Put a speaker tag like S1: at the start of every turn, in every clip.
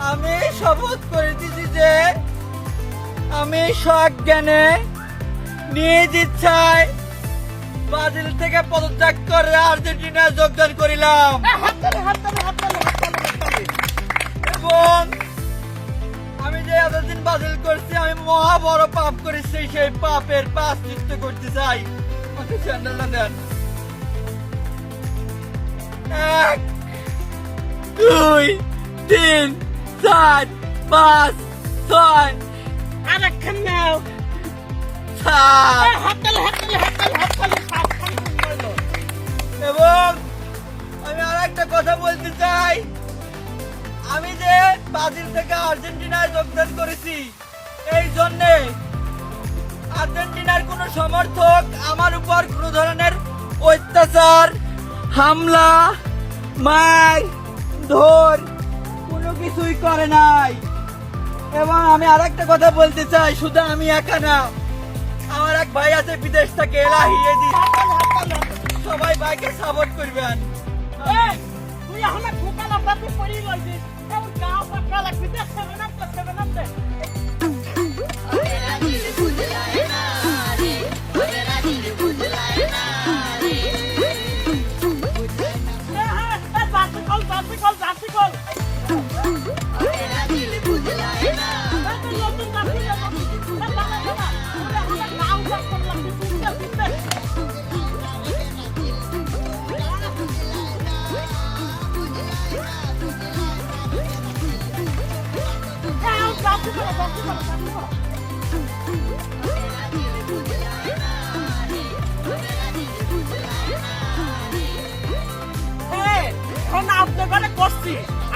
S1: আমি শপথ করে দিছি যে আমি সজ্ঞানে নিজ ইচ্ছায় ব্রাজিল থেকে পদত্যাগ করে আর্জেন্টিনা যোগদান করিলাম এবং আমি যে এতদিন ব্রাজিল করছি আমি মহা বড় পাপ করেছি সেই পাপের প্রায়শ্চিত্ত করতে চাই আমাকে স্যান্ডেলটা দেন 1 2 3 4 5 6
S2: আরেকখান নাও
S1: 7
S2: হাততালি
S1: এবং আমি আর একটা কথা বলতে চাই আমি যে ব্রাজিল থেকে আর্জেন্টিনায় যোগদান করেছি এই জন্যে আর্জেন্টিনার কোনো সমর্থক আমার উপর কোনো ধরনের অত্যাচার হামলা মার ধর কোনো কিছুই করে নাই এবং আমি আর একটা কথা বলতে চাই শুধু আমি একা না আমার এক ভাই আছে বিদেশ থেকে এলাহি সবাই ভাইকে সাপোর্ট করবেন
S2: তুই এখন ঠোকালা পাতি পড়ি লইছিস তোর গাও পাকা লাগবি দেখছে না দে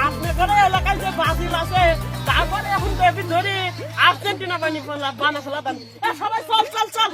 S2: আপনার এলাকায় যে ব্রাজিল আছে তারপরে এখন বেবি ধরি আর্জেন্টিনা বানিয়ে বানা ফেলা সবাই চল